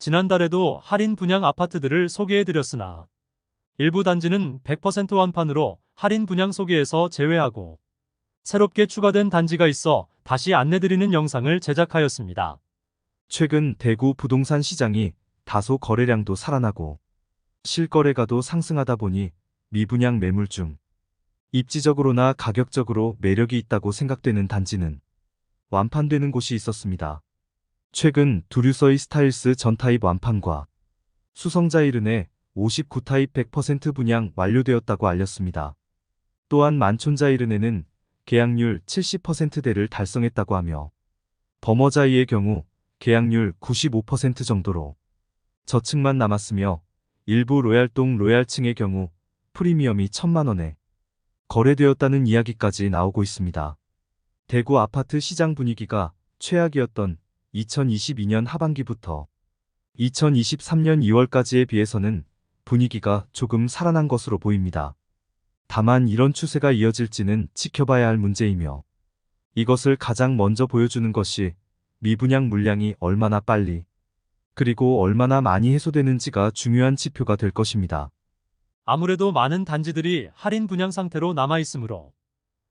지난달에도 할인 분양 아파트들을 소개해드렸으나 일부 단지는 100% 완판으로 할인 분양 소개에서 제외하고 새롭게 추가된 단지가 있어 다시 안내드리는 영상을 제작하였습니다. 최근 대구 부동산 시장이 다소 거래량도 살아나고 실거래가도 상승하다 보니 미분양 매물 중 입지적으로나 가격적으로 매력이 있다고 생각되는 단지는 완판되는 곳이 있었습니다. 최근 두류서의 스타일스 전타입 완판과 수성자이른의 59타입 100% 분양 완료되었다고 알렸습니다. 또한 만촌자이른에는 계약률 70%대를 달성했다고 하며 범어자이의 경우 계약률 95% 정도로 저층만 남았으며 일부 로얄동 로얄층의 경우 프리미엄이 1,000만원에 거래되었다는 이야기까지 나오고 있습니다. 대구 아파트 시장 분위기가 최악이었던 2022년 하반기부터 2023년 2월까지에 비해서는 분위기가 조금 살아난 것으로 보입니다. 다만 이런 추세가 이어질지는 지켜봐야 할 문제이며 이것을 가장 먼저 보여주는 것이 미분양 물량이 얼마나 빨리 그리고 얼마나 많이 해소되는지가 중요한 지표가 될 것입니다. 아무래도 많은 단지들이 할인 분양 상태로 남아있으므로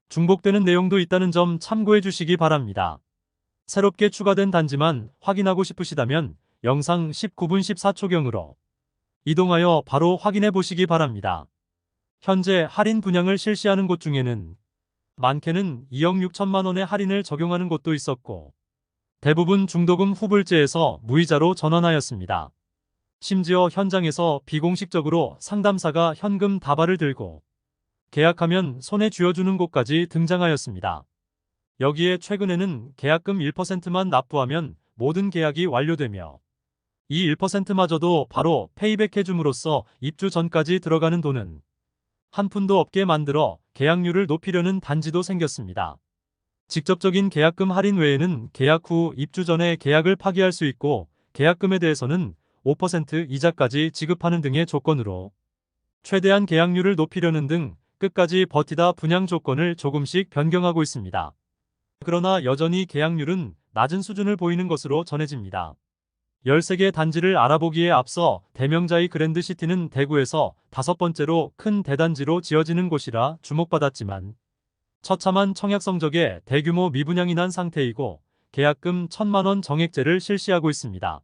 중복되는 내용도 있다는 점 참고해 주시기 바랍니다. 새롭게 추가된 단지만 확인하고 싶으시다면 영상 19분 14초경으로 이동하여 바로 확인해 보시기 바랍니다. 현재 할인 분양을 실시하는 곳 중에는 많게는 2억 6천만 원의 할인을 적용하는 곳도 있었고 대부분 중도금 후불제에서 무이자로 전환하였습니다. 심지어 현장에서 비공식적으로 상담사가 현금 다발을 들고 계약하면 손에 쥐어주는 곳까지 등장하였습니다. 여기에 최근에는 계약금 1%만 납부하면 모든 계약이 완료되며 이 1%마저도 바로 페이백해줌으로써 입주 전까지 들어가는 돈은 한 푼도 없게 만들어 계약률을 높이려는 단지도 생겼습니다. 직접적인 계약금 할인 외에는 계약 후 입주 전에 계약을 파기할 수 있고 계약금에 대해서는 5% 이자까지 지급하는 등의 조건으로 최대한 계약률을 높이려는 등 끝까지 버티다 분양 조건을 조금씩 변경하고 있습니다. 그러나 여전히 계약률은 낮은 수준을 보이는 것으로 전해집니다. 13개 단지를 알아보기에 앞서 대명자이 그랜드시티는 대구에서 5번째로 큰 대단지로 지어지는 곳이라 주목받았지만 처참한 청약 성적에 대규모 미분양이 난 상태이고 계약금 1,000만 원 정액제를 실시하고 있습니다.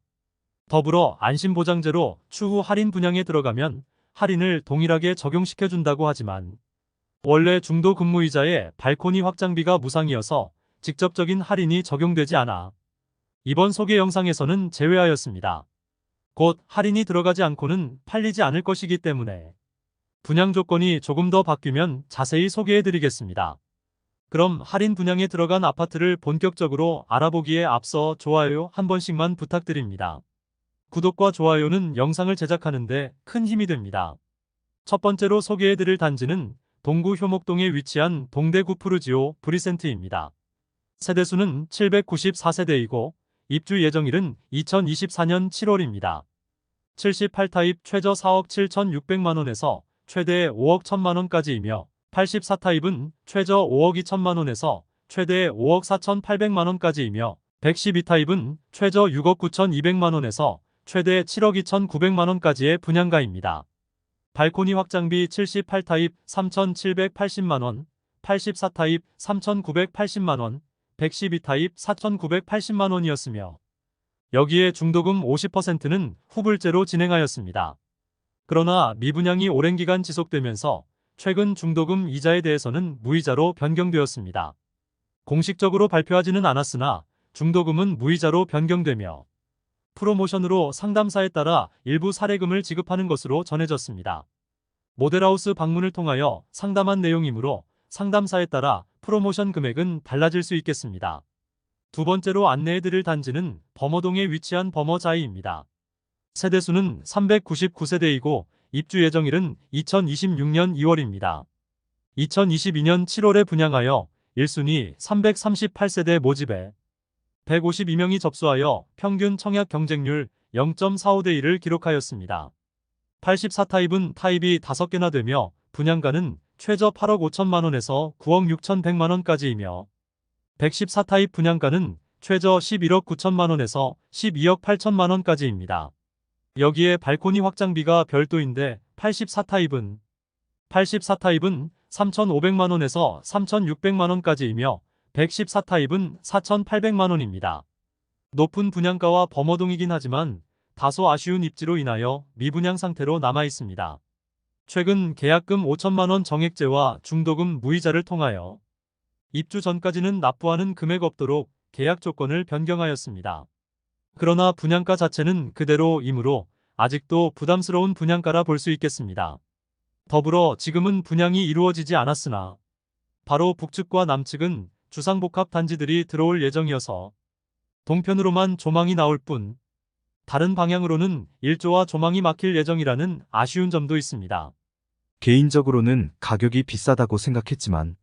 더불어 안심보장제로 추후 할인 분양에 들어가면 할인을 동일하게 적용시켜준다고 하지만 원래 중도 근무이자에 발코니 확장비가 무상이어서 직접적인 할인이 적용되지 않아 이번 소개 영상에서는 제외하였습니다. 곧 할인이 들어가지 않고는 팔리지 않을 것이기 때문에 분양 조건이 조금 더 바뀌면 자세히 소개해드리겠습니다. 그럼 할인 분양에 들어간 아파트를 본격적으로 알아보기에 앞서 좋아요 한 번씩만 부탁드립니다. 구독과 좋아요는 영상을 제작하는데 큰 힘이 됩니다. 첫 번째로 소개해드릴 단지는 동구 효목동에 위치한 동대구 푸르지오 브리센트입니다. 세대수는 794세대이고 입주 예정일은 2024년 7월입니다. 78타입 최저 4억 7,600만원에서 최대 5억 1천만원까지이며 84타입은 최저 5억 2천만원에서 최대 5억 4,800만원까지이며 112타입은 최저 6억 9,200만원에서 최대 7억 2,900만원까지의 분양가입니다. 발코니 확장비 78타입 3,780만원, 84타입 3,980만원, 112타입 4,980만원이었으며 여기에 중도금 50%는 후불제로 진행하였습니다. 그러나 미분양이 오랜 기간 지속되면서 최근 중도금 이자에 대해서는 무이자로 변경되었습니다. 공식적으로 발표하지는 않았으나 중도금은 무이자로 변경되며 프로모션으로 상담사에 따라 일부 사례금을 지급하는 것으로 전해졌습니다. 모델하우스 방문을 통하여 상담한 내용이므로 상담사에 따라 프로모션 금액은 달라질 수 있겠습니다. 두 번째로 안내해드릴 단지는 범어동에 위치한 범어자이입니다. 세대수는 399세대이고 입주 예정일은 2026년 2월입니다. 2022년 7월에 분양하여 1순위 338세대 모집에 152명이 접수하여 평균 청약 경쟁률 0.45대 1을 기록하였습니다. 84타입은 타입이 5개나 되며 분양가는 최저 8억 5천만원에서 9억 6,100만원까지이며 114타입 분양가는 최저 11억 9천만원에서 12억 8천만원까지입니다. 여기에 발코니 확장비가 별도인데 84타입은 3,500만원에서 3,600만원까지이며 114타입은 4,800만원입니다. 높은 분양가와 범어동이긴 하지만 다소 아쉬운 입지로 인하여 미분양 상태로 남아 있습니다. 최근 계약금 5천만원 정액제와 중도금 무이자를 통하여 입주 전까지는 납부하는 금액 없도록 계약 조건을 변경하였습니다. 그러나 분양가 자체는 그대로이므로 아직도 부담스러운 분양가라 볼 수 있겠습니다. 더불어 지금은 분양이 이루어지지 않았으나 바로 북측과 남측은 주상복합 단지들이 들어올 예정이어서 동편으로만 조망이 나올 뿐 다른 방향으로는 일조와 조망이 막힐 예정이라는 아쉬운 점도 있습니다. 개인적으로는 가격이 비싸다고 생각했지만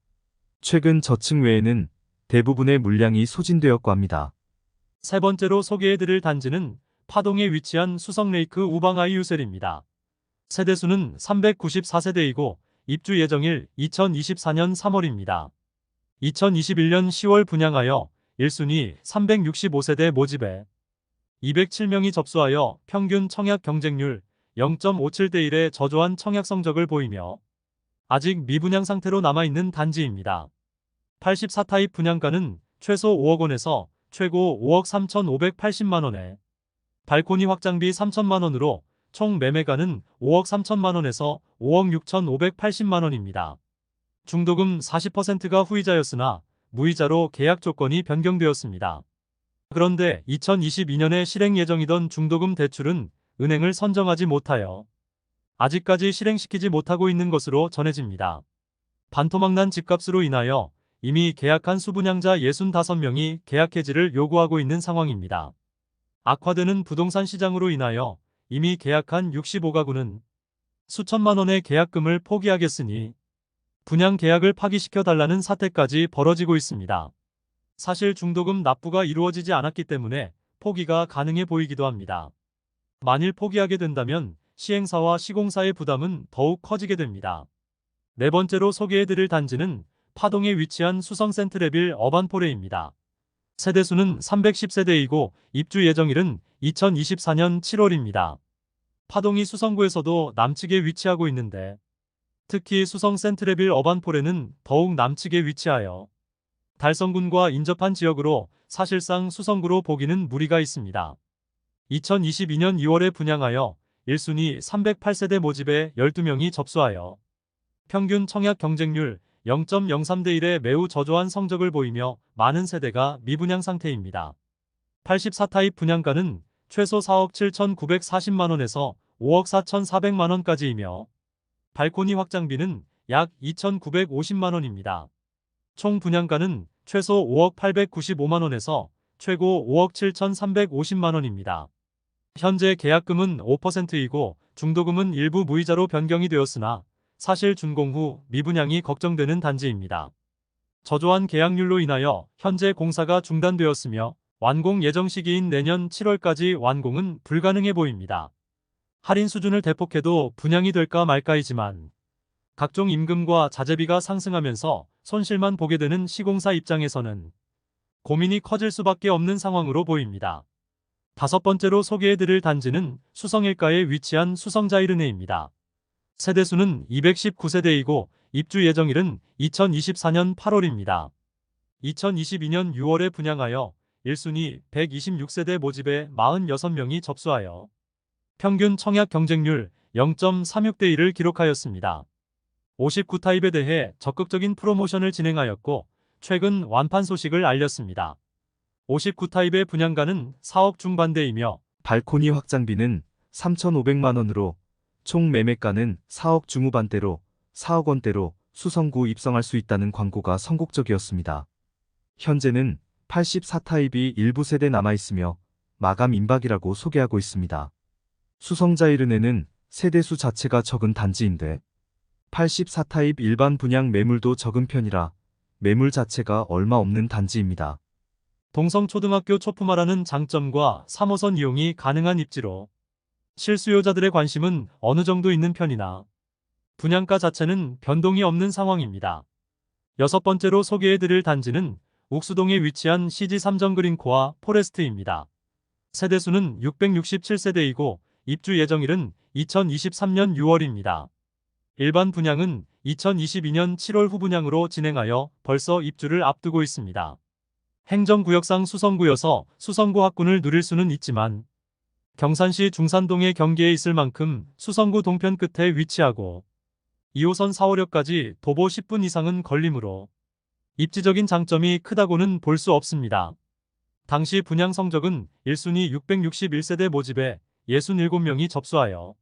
최근 저층 외에는 대부분의 물량이 소진되었고 합니다. 세 번째로 소개해드릴 단지는 파동에 위치한 수성레이크 우방아이유셀입니다. 세대수는 394세대이고 입주 예정일 2024년 3월입니다. 2021년 10월 분양하여 1순위 365세대 모집에 207명이 접수하여 평균 청약 경쟁률 0.57대 1의 저조한 청약 성적을 보이며 아직 미분양 상태로 남아있는 단지입니다. 84타입 분양가는 최소 5억 원에서 최고 5억 3,580만 원에 발코니 확장비 3천만 원으로 총 매매가는 5억 3천만 원에서 5억 6,580만 원입니다. 중도금 40%가 후이자였으나 무이자로 계약 조건이 변경되었습니다. 그런데 2022년에 실행 예정이던 중도금 대출은 은행을 선정하지 못하여 아직까지 실행시키지 못하고 있는 것으로 전해집니다. 반토막난 집값으로 인하여 이미 계약한 수분양자 65명이 계약 해지를 요구하고 있는 상황입니다. 악화되는 부동산 시장으로 인하여 이미 계약한 65가구는 수천만 원의 계약금을 포기하겠으니 분양 계약을 파기시켜달라는 사태까지 벌어지고 있습니다. 사실 중도금 납부가 이루어지지 않았기 때문에 포기가 가능해 보이기도 합니다. 만일 포기하게 된다면 시행사와 시공사의 부담은 더욱 커지게 됩니다. 네 번째로 소개해드릴 단지는 파동에 위치한 수성 센트레빌 어반포레입니다. 세대수는 310세대이고 입주 예정일은 2024년 7월입니다. 파동이 수성구에서도 남측에 위치하고 있는데 특히 수성 센트레빌 어반포레는 더욱 남측에 위치하여 달성군과 인접한 지역으로 사실상 수성구로 보기는 무리가 있습니다. 2022년 2월에 분양하여 1순위 308세대 모집에 12명이 접수하여 평균 청약 경쟁률 0.03대 1의 매우 저조한 성적을 보이며 많은 세대가 미분양 상태입니다. 84타입 분양가는 최소 4억 7,940만 원에서 5억 4,400만 원까지이며 발코니 확장비는 약 2,950만 원입니다. 총 분양가는 최소 5억 895만 원에서 최고 5억 7,350만 원입니다. 현재 계약금은 5%이고 중도금은 일부 무이자로 변경이 되었으나 사실 준공 후 미분양이 걱정되는 단지입니다. 저조한 계약률로 인하여 현재 공사가 중단되었으며 완공 예정 시기인 내년 7월까지 완공은 불가능해 보입니다. 할인 수준을 대폭해도 분양이 될까 말까이지만 각종 임금과 자재비가 상승하면서 손실만 보게 되는 시공사 입장에서는 고민이 커질 수밖에 없는 상황으로 보입니다. 다섯 번째로 소개해드릴 단지는 수성일가에 위치한 수성자이르네입니다. 세대수는 219세대이고 입주 예정일은 2024년 8월입니다. 2022년 6월에 분양하여 1순위 126세대 모집에 46명이 접수하여 평균 청약 경쟁률 0.36대 1을 기록하였습니다. 59타입에 대해 적극적인 프로모션을 진행하였고 최근 완판 소식을 알렸습니다. 59타입의 분양가는 4억 중반대이며 발코니 확장비는 3,500만 원으로 총 매매가는 4억 중후반대로 4억 원대로 수성구 입성할 수 있다는 광고가 선곡적이었습니다. 현재는 84타입이 일부 세대 남아있으며 마감 임박이라고 소개하고 있습니다. 수성자이르네는 세대수 자체가 적은 단지인데 84타입 일반 분양 매물도 적은 편이라 매물 자체가 얼마 없는 단지입니다. 동성초등학교 초품화라는 장점과 3호선 이용이 가능한 입지로 실수요자들의 관심은 어느 정도 있는 편이나 분양가 자체는 변동이 없는 상황입니다. 여섯 번째로 소개해드릴 단지는 옥수동에 위치한 CG3정 그린코아 포레스트입니다. 세대수는 667세대이고 입주 예정일은 2023년 6월입니다. 일반 분양은 2022년 7월 후분양으로 진행하여 벌써 입주를 앞두고 있습니다. 행정구역상 수성구여서 수성구 학군을 누릴 수는 있지만 경산시 중산동의 경계에 있을 만큼 수성구 동편 끝에 위치하고 2호선 4호역까지 도보 10분 이상은 걸리므로 입지적인 장점이 크다고는 볼 수 없습니다. 당시 분양 성적은 1순위 661세대 모집에 67명이 접수하여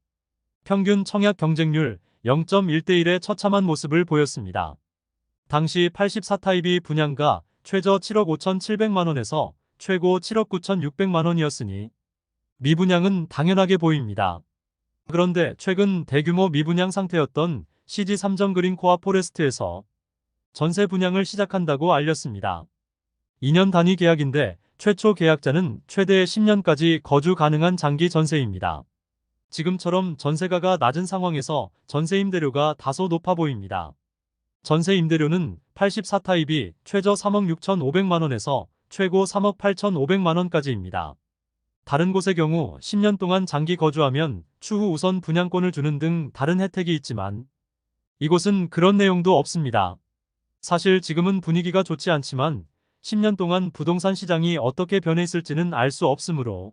평균 청약 경쟁률 0.1대1의 처참한 모습을 보였습니다. 당시 84타입이 분양가 최저 7억 5,700만원에서 최고 7억 9,600만원이었으니 미분양은 당연하게 보입니다. 그런데 최근 대규모 미분양 상태였던 CG 삼정그린 코아 포레스트에서 전세 분양을 시작한다고 알렸습니다. 2년 단위 계약인데 최초 계약자는 최대 10년까지 거주 가능한 장기 전세입니다. 지금처럼 전세가가 낮은 상황에서 전세 임대료가 다소 높아 보입니다. 전세 임대료는 84타입이 최저 3억 6,500만원에서 최고 3억 8,500만원까지입니다. 다른 곳의 경우 10년 동안 장기 거주하면 추후 우선 분양권을 주는 등 다른 혜택이 있지만 이곳은 그런 내용도 없습니다. 사실 지금은 분위기가 좋지 않지만 10년 동안 부동산 시장이 어떻게 변해 있을지는 알 수 없으므로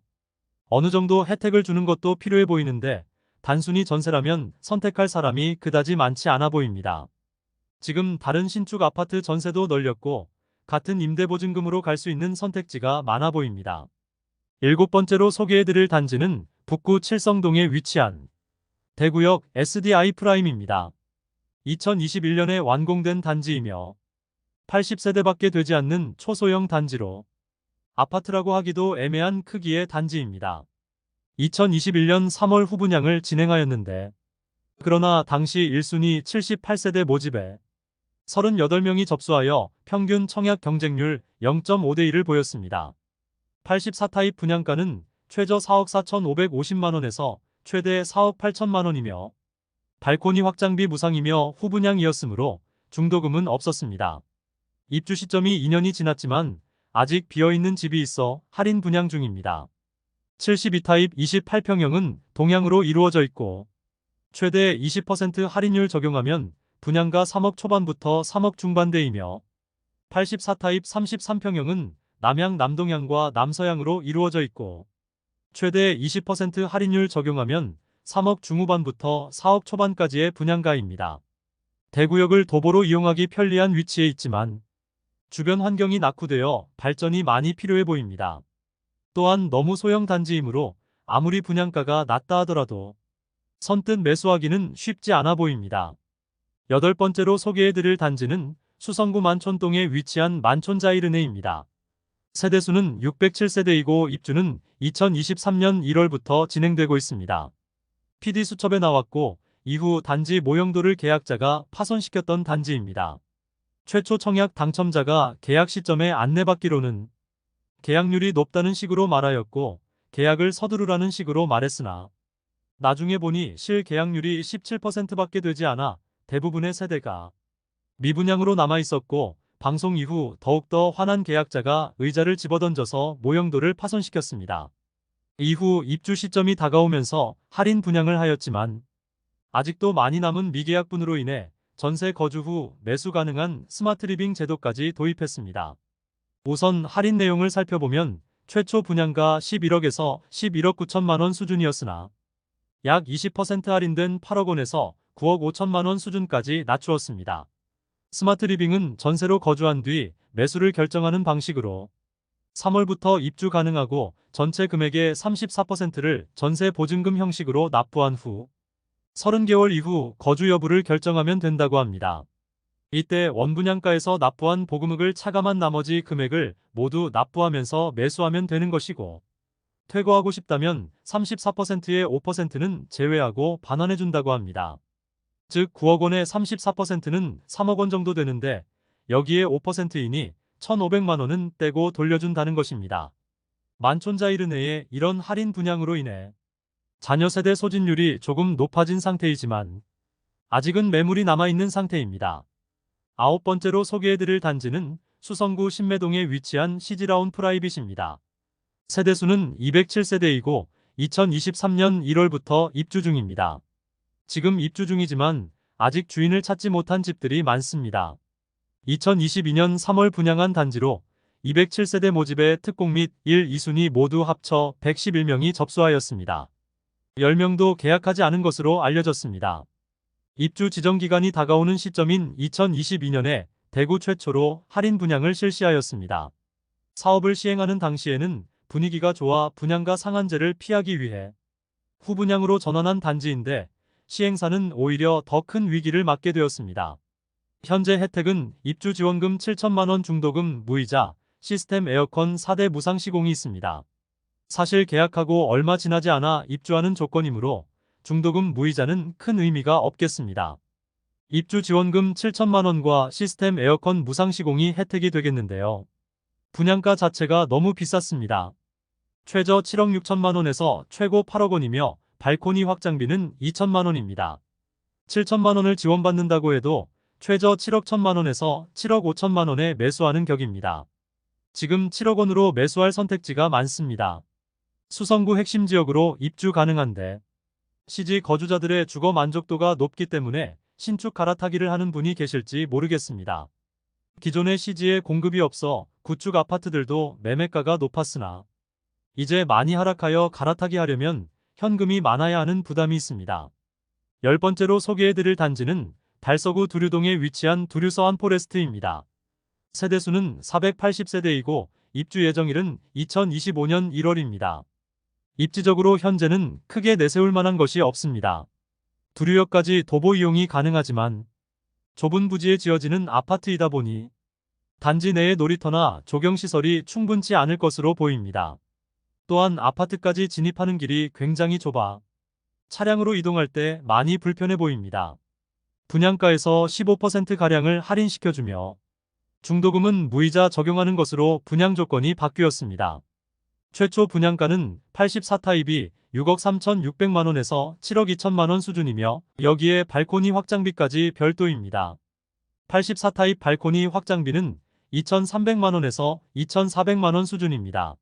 어느 정도 혜택을 주는 것도 필요해 보이는데 단순히 전세라면 선택할 사람이 그다지 많지 않아 보입니다. 지금 다른 신축 아파트 전세도 널렸고 같은 임대보증금으로 갈 수 있는 선택지가 많아 보입니다. 7번째로 소개해드릴 단지는 북구 칠성동에 위치한 대구역 SDI 프라임입니다. 2021년에 완공된 단지이며 80세대밖에 되지 않는 초소형 단지로 아파트라고 하기도 애매한 크기의 단지입니다. 2021년 3월 후분양을 진행하였는데 그러나 당시 1순위 78세대 모집에 38명이 접수하여 평균 청약 경쟁률 0.5대1을 보였습니다. 84타입 분양가는 최저 4억 4,550만원에서 최대 4억 8천만원이며 발코니 확장비 무상이며 후분양이었으므로 중도금은 없었습니다. 입주 시점이 2년이 지났지만 아직 비어있는 집이 있어 할인 분양 중입니다. 72타입 28평형은 동향으로 이루어져 있고 최대 20% 할인율 적용하면 분양가 3억 초반부터 3억 중반대이며 84타입 33평형은 남향 남동향과 남서향으로 이루어져 있고 최대 20% 할인율 적용하면 3억 중후반부터 4억 초반까지의 분양가입니다. 대구역을 도보로 이용하기 편리한 위치에 있지만 주변 환경이 낙후되어 발전이 많이 필요해 보입니다. 또한 너무 소형 단지이므로 아무리 분양가가 낮다 하더라도 선뜻 매수하기는 쉽지 않아 보입니다. 8번째로 소개해드릴 단지는 수성구 만촌동에 위치한 만촌자이르네입니다. 세대수는 607세대이고 입주는 2023년 1월부터 진행되고 있습니다. PD수첩에 나왔고 이후 단지 모형도를 계약자가 파손시켰던 단지입니다. 최초 청약 당첨자가 계약 시점에 안내받기로는 계약률이 높다는 식으로 말하였고 계약을 서두르라는 식으로 말했으나 나중에 보니 실 계약률이 17%밖에 되지 않아 대부분의 세대가 미분양으로 남아있었고 방송 이후 더욱더 화난 계약자가 의자를 집어던져서 모형도를 파손시켰습니다. 이후 입주 시점이 다가오면서 할인 분양을 하였지만 아직도 많이 남은 미계약분으로 인해 전세 거주 후 매수 가능한 스마트 리빙 제도까지 도입했습니다. 우선 할인 내용을 살펴보면 최초 분양가 11억에서 11억 9천만원 수준이었으나 약 20% 할인된 8억 원에서 9억 5천만 원 수준까지 낮추었습니다. 스마트 리빙은 전세로 거주한 뒤 매수를 결정하는 방식으로 3월부터 입주 가능하고 전체 금액의 34%를 전세 보증금 형식으로 납부한 후 30개월 이후 거주 여부를 결정하면 된다고 합니다. 이때 원분양가에서 납부한 보금액을 차감한 나머지 금액을 모두 납부하면서 매수하면 되는 것이고 퇴거하고 싶다면 34%의 5%는 제외하고 반환해준다고 합니다. 즉 9억 원의 34%는 3억 원 정도 되는데 여기에 5%이니 1,500만 원은 떼고 돌려준다는 것입니다. 만촌자이르네의 이런 할인 분양으로 인해 자녀 세대 소진율이 조금 높아진 상태이지만 아직은 매물이 남아있는 상태입니다. 9번째로 소개해드릴 단지는 수성구 신매동에 위치한 시지라운 프라이빗입니다. 세대수는 207세대이고 2023년 1월부터 입주 중입니다. 지금 입주 중이지만 아직 주인을 찾지 못한 집들이 많습니다. 2022년 3월 분양한 단지로 207세대 모집에 특공 및 1, 2순위 모두 합쳐 111명이 접수하였습니다. 10명도 계약하지 않은 것으로 알려졌습니다. 입주 지정 기간이 다가오는 시점인 2022년에 대구 최초로 할인 분양을 실시하였습니다. 사업을 시행하는 당시에는 분위기가 좋아 분양가 상한제를 피하기 위해 후분양으로 전환한 단지인데 시행사는 오히려 더 큰 위기를 맞게 되었습니다. 현재 혜택은 입주 지원금 7천만 원 중도금 무이자 시스템 에어컨 4대 무상 시공이 있습니다. 사실 계약하고 얼마 지나지 않아 입주하는 조건이므로 중도금 무이자는 큰 의미가 없겠습니다. 입주 지원금 7천만 원과 시스템 에어컨 무상 시공이 혜택이 되겠는데요. 분양가 자체가 너무 비쌌습니다. 최저 7억 6천만 원에서 최고 8억 원이며 발코니 확장비는 2천만 원입니다. 7천만 원을 지원받는다고 해도 최저 7억 1천만 원에서 7억 5천만 원에 매수하는 격입니다. 지금 7억 원으로 매수할 선택지가 많습니다. 수성구 핵심 지역으로 입주 가능한데 시지 거주자들의 주거 만족도가 높기 때문에 신축 갈아타기를 하는 분이 계실지 모르겠습니다. 기존의 시지에 공급이 없어 구축 아파트들도 매매가가 높았으나 이제 많이 하락하여 갈아타기 하려면 현금이 많아야 하는 부담이 있습니다. 10번째로 소개해드릴 단지는 달서구 두류동에 위치한 두류서 한포레스트입니다. 세대수는 480세대이고 입주 예정일은 2025년 1월입니다. 입지적으로 현재는 크게 내세울 만한 것이 없습니다. 두류역까지 도보 이용이 가능하지만 좁은 부지에 지어지는 아파트이다 보니 단지 내의 놀이터나 조경시설이 충분치 않을 것으로 보입니다. 또한 아파트까지 진입하는 길이 굉장히 좁아 차량으로 이동할 때 많이 불편해 보입니다. 분양가에서 15%가량을 할인시켜주며 중도금은 무이자 적용하는 것으로 분양 조건이 바뀌었습니다. 최초 분양가는 84타입이 6억 3,600만 원에서 7억 2천만 원 수준이며 여기에 발코니 확장비까지 별도입니다. 84타입 발코니 확장비는 2,300만 원에서 2,400만 원 수준입니다.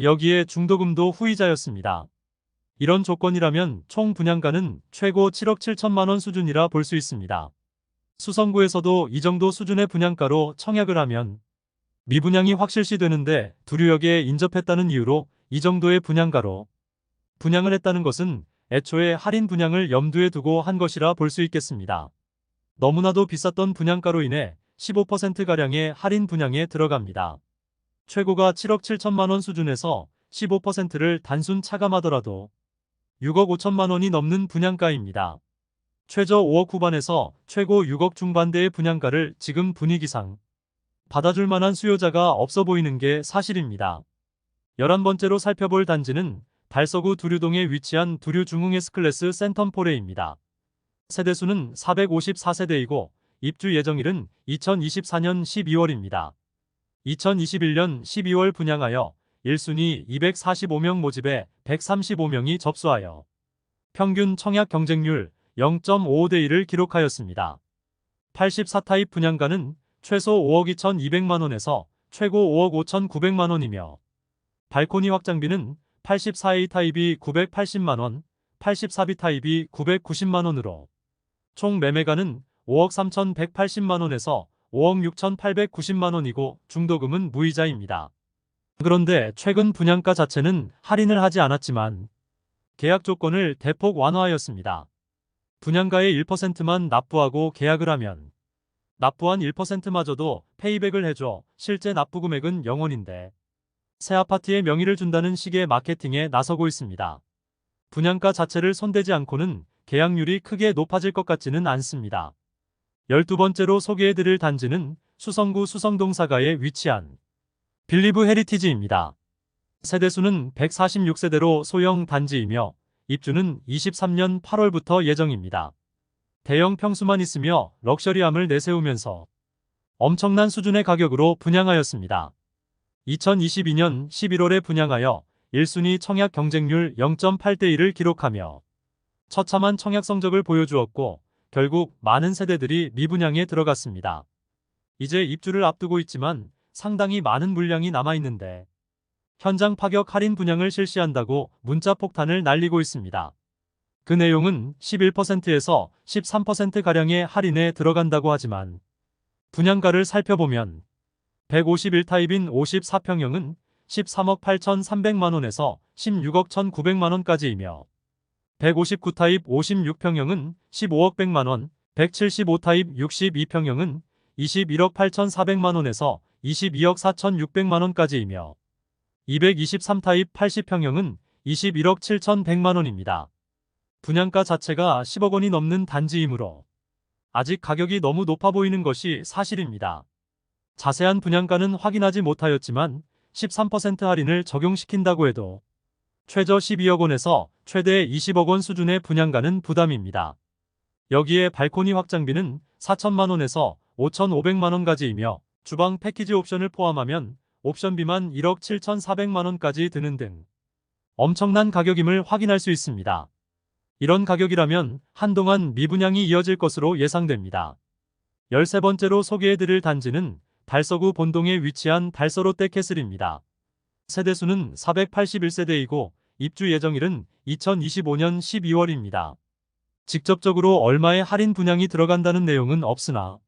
여기에 중도금도 후이자였습니다. 이런 조건이라면 총 분양가는 최고 7억 7천만 원 수준이라 볼 수 있습니다. 수성구에서도 이 정도 수준의 분양가로 청약을 하면 미분양이 확실시 되는데 두류역에 인접했다는 이유로 이 정도의 분양가로 분양을 했다는 것은 애초에 할인 분양을 염두에 두고 한 것이라 볼 수 있겠습니다. 너무나도 비쌌던 분양가로 인해 15%가량의 할인 분양에 들어갑니다. 최고가 7억 7천만 원 수준에서 15%를 단순 차감하더라도 6억 5천만 원이 넘는 분양가입니다. 최저 5억 후반에서 최고 6억 중반대의 분양가를 지금 분위기상 받아줄 만한 수요자가 없어 보이는 게 사실입니다. 11번째로 살펴볼 단지는 달서구 두류동에 위치한 두류 중흥 S클래스 센텀포레입니다. 세대수는 454세대이고 입주 예정일은 2024년 12월입니다. 2021년 12월 분양하여 1순위 245명 모집에 135명이 접수하여 평균 청약 경쟁률 0.55대 1을 기록하였습니다. 84타입 분양가는 최소 5억 2,200만 원에서 최고 5억 5,900만 원이며 발코니 확장비는 84A 타입이 980만 원, 84B 타입이 990만 원으로 총 매매가는 5억 3,180만 원에서 5억 6,890만 원이고 중도금은 무이자입니다. 그런데 최근 분양가 자체는 할인을 하지 않았지만 계약 조건을 대폭 완화하였습니다. 분양가의 1%만 납부하고 계약을 하면 납부한 1%마저도 페이백을 해줘 실제 납부 금액은 0원인데 새 아파트에 명의를 준다는 식의 마케팅에 나서고 있습니다. 분양가 자체를 손대지 않고는 계약률이 크게 높아질 것 같지는 않습니다. 12번째로 소개해드릴 단지는 수성구 수성동 사가에 위치한 빌리브 헤리티지입니다. 세대수는 146세대로 소형 단지이며 입주는 23년 8월부터 예정입니다. 대형 평수만 있으며 럭셔리함을 내세우면서 엄청난 수준의 가격으로 분양하였습니다. 2022년 11월에 분양하여 1순위 청약 경쟁률 0.8대 1을 기록하며 처참한 청약 성적을 보여주었고 결국 많은 세대들이 미분양에 들어갔습니다. 이제 입주를 앞두고 있지만 상당히 많은 물량이 남아있는데 현장 파격 할인 분양을 실시한다고 문자 폭탄을 날리고 있습니다. 그 내용은 11%에서 13%가량의 할인에 들어간다고 하지만 분양가를 살펴보면 151타입인 54평형은 13억 8,300만원에서 16억 1,900만원까지이며 159타입 56평형은 15억 100만원, 175타입 62평형은 21억 8,400만원에서 22억 4,600만원까지이며 223타입 80평형은 21억 7,100만원입니다. 분양가 자체가 10억 원이 넘는 단지이므로 아직 가격이 너무 높아 보이는 것이 사실입니다. 자세한 분양가는 확인하지 못하였지만 13% 할인을 적용시킨다고 해도 최저 12억 원에서 최대 20억 원 수준의 분양가는 부담입니다. 여기에 발코니 확장비는 4천만 원에서 5,500만 원까지이며 주방 패키지 옵션을 포함하면 옵션비만 1억 7,400만 원까지 드는 등 엄청난 가격임을 확인할 수 있습니다. 이런 가격이라면 한동안 미분양이 이어질 것으로 예상됩니다. 13번째로 소개해드릴 단지는 달서구 본동에 위치한 달서 롯데캐슬입니다. 세대수는 481세대이고 입주 예정일은 2025년 12월입니다. 직접적으로 얼마의 할인 분양이 들어간다는 내용은 없으나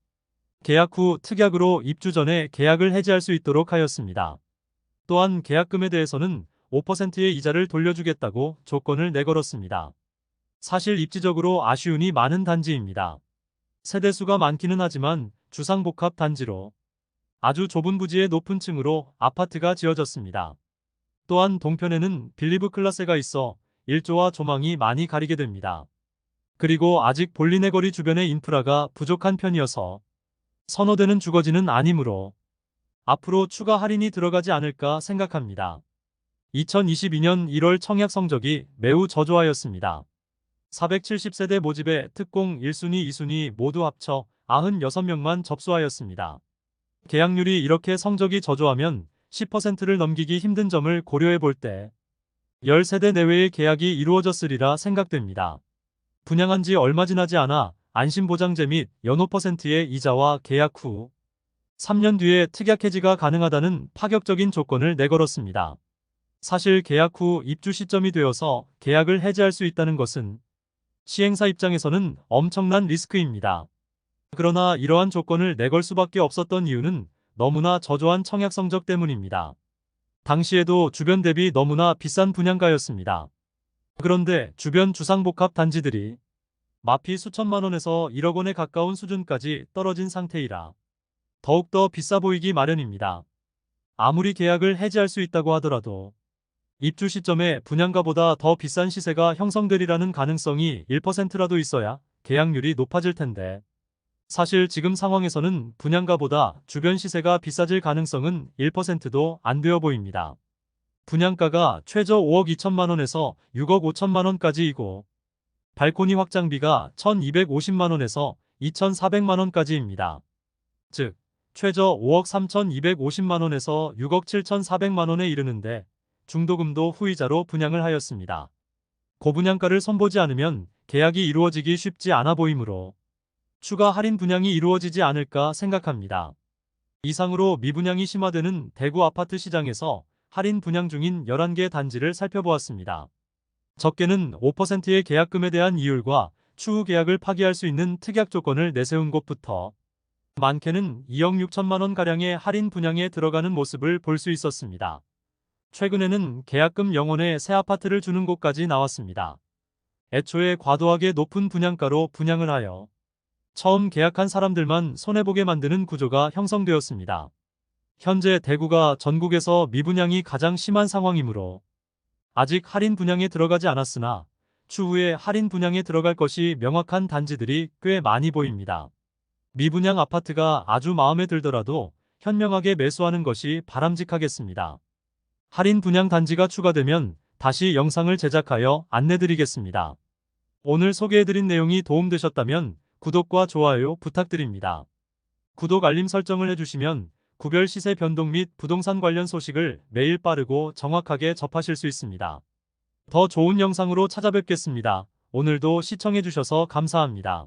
계약 후 특약으로 입주 전에 계약을 해지할 수 있도록 하였습니다. 또한 계약금에 대해서는 5%의 이자를 돌려주겠다고 조건을 내걸었습니다. 사실 입지적으로 아쉬움이 많은 단지입니다. 세대수가 많기는 하지만 주상복합 단지로 아주 좁은 부지의 높은 층으로 아파트가 지어졌습니다. 또한 동편에는 빌리브 클라스가 있어 일조와 조망이 많이 가리게 됩니다. 그리고 아직 볼리네 거리 주변의 인프라가 부족한 편이어서 선호되는 주거지는 아니므로 앞으로 추가 할인이 들어가지 않을까 생각합니다. 2022년 1월 청약 성적이 매우 저조하였습니다. 470세대 모집에 특공 1순위, 2순위 모두 합쳐 96명만 접수하였습니다. 계약률이 이렇게 성적이 저조하면 10%를 넘기기 힘든 점을 고려해 볼 때 10세대 내외의 계약이 이루어졌으리라 생각됩니다. 분양한 지 얼마 지나지 않아 안심보장제 및 연호 %의 이자와 계약 후 3년 뒤에 특약 해지가 가능하다는 파격적인 조건을 내걸었습니다. 사실 계약 후 입주 시점이 되어서 계약을 해지할 수 있다는 것은 시행사 입장에서는 엄청난 리스크입니다. 그러나 이러한 조건을 내걸 수밖에 없었던 이유는 너무나 저조한 청약 성적 때문입니다. 당시에도 주변 대비 너무나 비싼 분양가였습니다. 그런데 주변 주상복합 단지들이 마피 수천만 원에서 1억 원에 가까운 수준까지 떨어진 상태이라 더욱더 비싸 보이기 마련입니다. 아무리 계약을 해지할 수 있다고 하더라도 입주 시점에 분양가보다 더 비싼 시세가 형성되리라는 가능성이 1%라도 있어야 계약률이 높아질 텐데 사실 지금 상황에서는 분양가보다 주변 시세가 비싸질 가능성은 1%도 안 되어 보입니다. 분양가가 최저 5억 2천만 원에서 6억 5천만 원까지이고 발코니 확장비가 1,250만 원에서 2,400만 원까지입니다. 즉 최저 5억 3,250만 원에서 6억 7,400만 원에 이르는데 중도금도 후이자로 분양을 하였습니다. 고분양가를 선보지 않으면 계약이 이루어지기 쉽지 않아 보이므로 추가 할인 분양이 이루어지지 않을까 생각합니다. 이상으로 미분양이 심화되는 대구 아파트 시장에서 할인 분양 중인 11개 단지를 살펴보았습니다. 적게는 5%의 계약금에 대한 이율과 추후 계약을 파기할 수 있는 특약 조건을 내세운 곳부터 많게는 2억 6천만 원가량의 할인 분양에 들어가는 모습을 볼 수 있었습니다. 최근에는 계약금 0원에 새 아파트를 주는 곳까지 나왔습니다. 애초에 과도하게 높은 분양가로 분양을 하여 처음 계약한 사람들만 손해보게 만드는 구조가 형성되었습니다. 현재 대구가 전국에서 미분양이 가장 심한 상황이므로 아직 할인 분양에 들어가지 않았으나 추후에 할인 분양에 들어갈 것이 명확한 단지들이 꽤 많이 보입니다. 미분양 아파트가 아주 마음에 들더라도 현명하게 매수하는 것이 바람직하겠습니다. 할인 분양 단지가 추가되면 다시 영상을 제작하여 안내드리겠습니다. 오늘 소개해드린 내용이 도움되셨다면 구독과 좋아요 부탁드립니다. 구독 알림 설정을 해주시면 구별 시세 변동 및 부동산 관련 소식을 매일 빠르고 정확하게 접하실 수 있습니다. 더 좋은 영상으로 찾아뵙겠습니다. 오늘도 시청해주셔서 감사합니다.